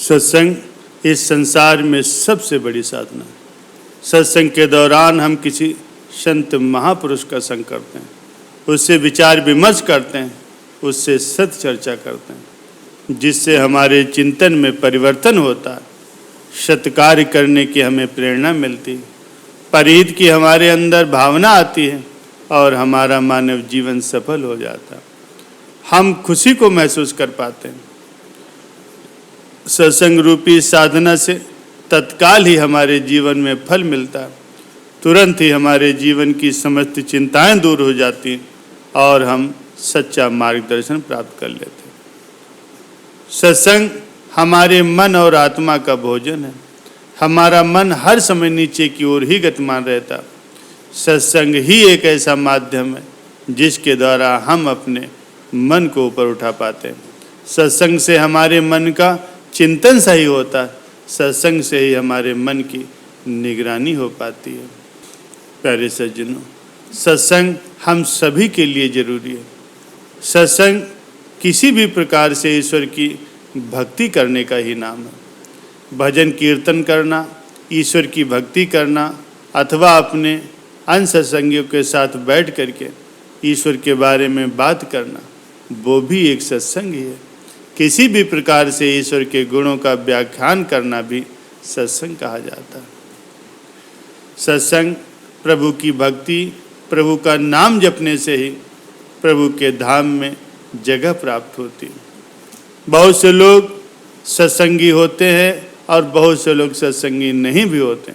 सत्संग इस संसार में सबसे बड़ी साधना है। सत्संग के दौरान हम किसी संत महापुरुष का संग करते हैं, उससे विचार विमर्श करते हैं, उससे सत चर्चा करते हैं, जिससे हमारे चिंतन में परिवर्तन होता है, सत्कार्य करने की हमें प्रेरणा मिलती है, परहित की हमारे अंदर भावना आती है और हमारा मानव जीवन सफल हो जाता है। हम खुशी को महसूस कर पाते हैं। सत्संग रूपी साधना से तत्काल ही हमारे जीवन में फल मिलता है, तुरंत ही हमारे जीवन की समस्त चिंताएं दूर हो जाती हैं और हम सच्चा मार्गदर्शन प्राप्त कर लेते हैं। सत्संग हमारे मन और आत्मा का भोजन है। हमारा मन हर समय नीचे की ओर ही गतिमान रहता है। सत्संग ही एक ऐसा माध्यम है जिसके द्वारा हम अपने मन को ऊपर उठा पाते हैं। सत्संग से हमारे मन का चिंतन सही होता है, सत्संग से ही हमारे मन की निगरानी हो पाती है। प्यारे सज्जनों, सत्संग हम सभी के लिए जरूरी है। सत्संग किसी भी प्रकार से ईश्वर की भक्ति करने का ही नाम है। भजन कीर्तन करना, ईश्वर की भक्ति करना अथवा अपने अन्य सत्संगियों के साथ बैठ करके ईश्वर के बारे में बात करना, वो भी एक सत्संग ही है। किसी भी प्रकार से ईश्वर के गुणों का व्याख्यान करना भी सत्संग कहा जाता है। सत्संग प्रभु की भक्ति, प्रभु का नाम जपने से ही प्रभु के धाम में जगह प्राप्त होती है। बहुत से लोग सत्संगी होते हैं और बहुत से लोग सत्संगी नहीं भी होते।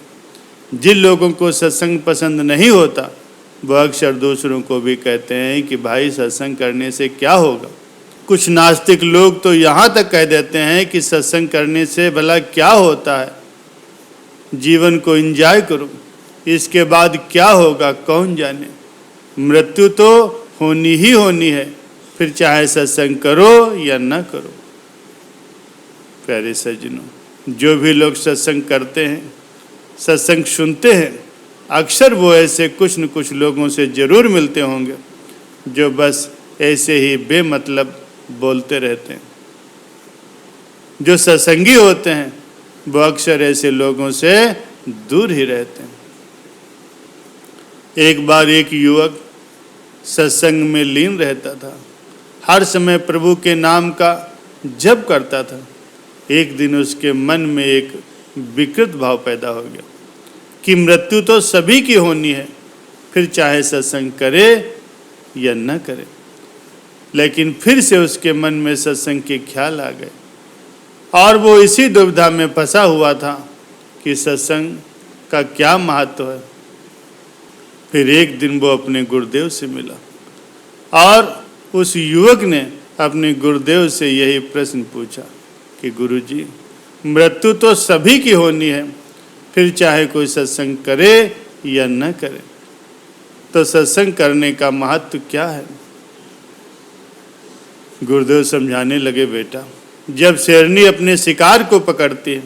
जिन लोगों को सत्संग पसंद नहीं होता वह अक्सर दूसरों को भी कहते हैं कि भाई सत्संग करने से क्या होगा। कुछ नास्तिक लोग तो यहाँ तक कह देते हैं कि सत्संग करने से भला क्या होता है, जीवन को एंजॉय करो, इसके बाद क्या होगा कौन जाने, मृत्यु तो होनी ही होनी है, फिर चाहे सत्संग करो या न करो। प्यारे सज्जनों, जो भी लोग सत्संग करते हैं, सत्संग सुनते हैं, अक्सर वो ऐसे कुछ न कुछ लोगों से जरूर मिलते होंगे जो बस ऐसे ही बेमतलब बोलते रहते हैं। जो सत्संगी होते हैं वो अक्सर ऐसे लोगों से दूर ही रहते हैं। एक बार एक युवक सत्संग में लीन रहता था, हर समय प्रभु के नाम का जप करता था। एक दिन उसके मन में एक विकृत भाव पैदा हो गया कि मृत्यु तो सभी की होनी है, फिर चाहे सत्संग करे या न करे। लेकिन फिर से उसके मन में सत्संग के ख्याल आ गए और वो इसी दुविधा में फंसा हुआ था कि सत्संग का क्या महत्व है। फिर एक दिन वो अपने गुरुदेव से मिला और उस युवक ने अपने गुरुदेव से यही प्रश्न पूछा कि गुरुजी, मृत्यु तो सभी की होनी है, फिर चाहे कोई सत्संग करे या न करे, तो सत्संग करने का महत्व क्या है। गुरुदेव समझाने लगे, बेटा, जब शेरनी अपने शिकार को पकड़ती है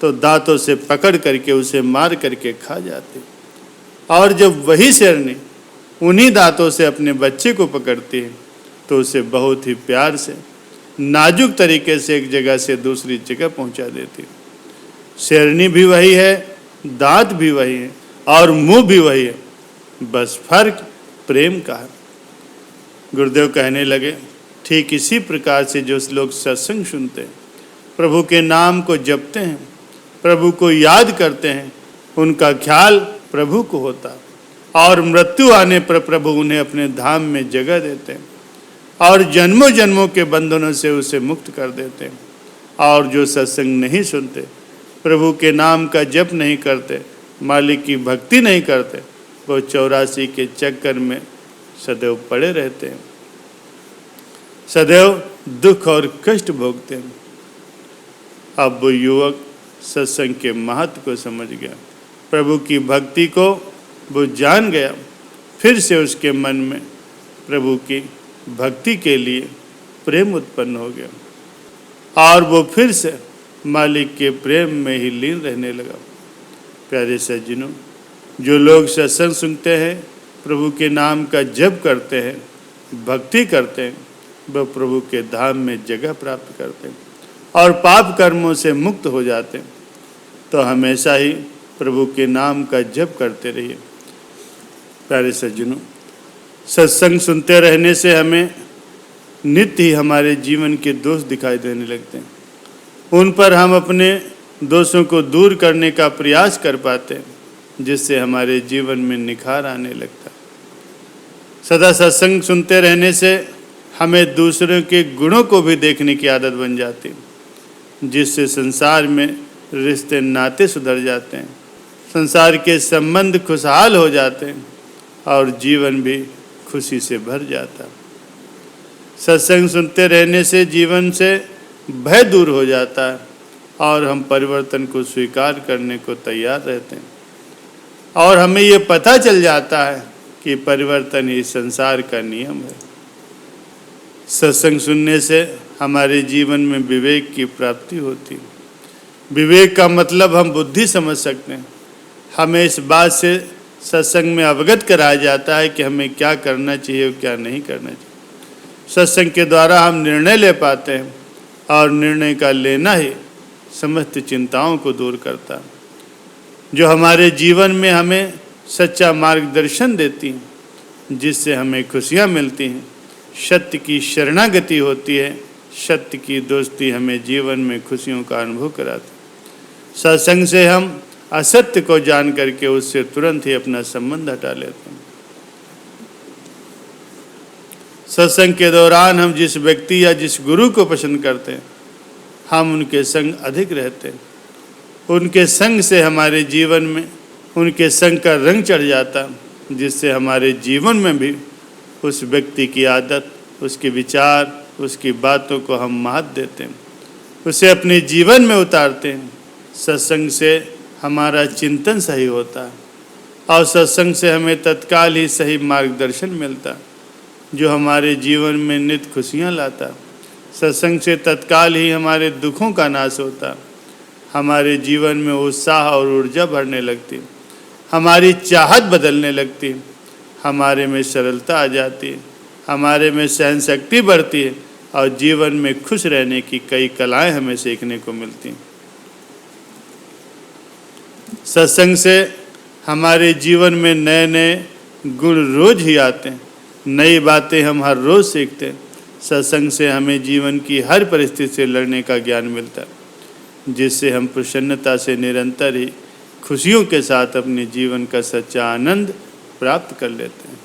तो दांतों से पकड़ करके उसे मार करके खा जाती है, और जब वही शेरनी उन्हीं दांतों से अपने बच्चे को पकड़ती है तो उसे बहुत ही प्यार से नाजुक तरीके से एक जगह से दूसरी जगह पहुंचा देती है। शेरनी भी वही है, दांत भी वही है और मुंह भी वही है, बस फर्क प्रेम का है। गुरुदेव कहने लगे, ठीक इसी प्रकार से जो लोग सत्संग सुनते हैं, प्रभु के नाम को जपते हैं, प्रभु को याद करते हैं, उनका ख्याल प्रभु को होता है और मृत्यु आने पर प्रभु उन्हें अपने धाम में जगह देते हैं और जन्मों जन्मों के बंधनों से उसे मुक्त कर देते हैं। और जो सत्संग नहीं सुनते, प्रभु के नाम का जप नहीं करते, मालिक की भक्ति नहीं करते, वो 84 के चक्कर में सदैव पड़े रहते हैं, सदैव दुख और कष्ट भोगते हैं। अब वो युवक सत्संग के महत्व को समझ गया, प्रभु की भक्ति को वो जान गया। फिर से उसके मन में प्रभु की भक्ति के लिए प्रेम उत्पन्न हो गया और वो फिर से मालिक के प्रेम में ही लीन रहने लगा। प्यारे सज्जनों, जो लोग सत्संग सुनते हैं, प्रभु के नाम का जप करते हैं, भक्ति करते हैं, वह प्रभु के धाम में जगह प्राप्त करते हैं और पाप कर्मों से मुक्त हो जाते हैं। तो हमेशा ही प्रभु के नाम का जप करते रहिए। प्यारे सज्जनों, सत्संग सुनते रहने से हमें नित्य ही हमारे जीवन के दोष दिखाई देने लगते हैं। उन पर हम अपने दोषों को दूर करने का प्रयास कर पाते हैं, जिससे हमारे जीवन में निखार आने लगता है। सदा सत्संग सुनते रहने से हमें दूसरों के गुणों को भी देखने की आदत बन जाती है, जिससे संसार में रिश्ते नाते सुधर जाते हैं, संसार के संबंध खुशहाल हो जाते हैं और जीवन भी खुशी से भर जाता है। सत्संग सुनते रहने से जीवन से भय दूर हो जाता है और हम परिवर्तन को स्वीकार करने को तैयार रहते हैं और हमें ये पता चल जाता है कि परिवर्तन ही संसार का नियम है। सत्संग सुनने से हमारे जीवन में विवेक की प्राप्ति होती है। विवेक का मतलब हम बुद्धि समझ सकते हैं। हमें इस बात से सत्संग में अवगत कराया जाता है कि हमें क्या करना चाहिए और क्या नहीं करना चाहिए। सत्संग के द्वारा हम निर्णय ले पाते हैं और निर्णय का लेना ही समस्त चिंताओं को दूर करता है, जो हमारे जीवन में हमें सच्चा मार्गदर्शन देती हैं, जिससे हमें खुशियाँ मिलती हैं। सत्य की शरणागति होती है, सत्य की दोस्ती हमें जीवन में खुशियों का अनुभव कराती है। सत्संग से हम असत्य को जान करके उससे तुरंत ही अपना संबंध हटा लेते हैं। सत्संग के दौरान हम जिस व्यक्ति या जिस गुरु को पसंद करते हैं, हम उनके संग अधिक रहते हैं। उनके संग से हमारे जीवन में उनके संग का रंग चढ़ जाता, जिससे हमारे जीवन में भी उस व्यक्ति की आदत, उसके विचार, उसकी बातों को हम महत्व देते हैं, उसे अपने जीवन में उतारते हैं। सत्संग से हमारा चिंतन सही होता है और सत्संग से हमें तत्काल ही सही मार्गदर्शन मिलता, जो हमारे जीवन में नित्य खुशियाँ लाता। सत्संग से तत्काल ही हमारे दुखों का नाश होता, हमारे जीवन में उत्साह और ऊर्जा भरने लगती, हमारी चाहत बदलने लगती, हमारे में सरलता आ जाती है, हमारे में सहन शक्ति बढ़ती है और जीवन में खुश रहने की कई कलाएं हमें सीखने को मिलती हैं। सत्संग से हमारे जीवन में नए नए गुण रोज ही आते हैं, नई बातें हम हर रोज सीखते हैं। सत्संग से हमें जीवन की हर परिस्थिति से लड़ने का ज्ञान मिलता है, जिससे हम प्रसन्नता से निरंतर ही खुशियों के साथ अपने जीवन का सच्चा आनंद प्राप्त कर लेते हैं।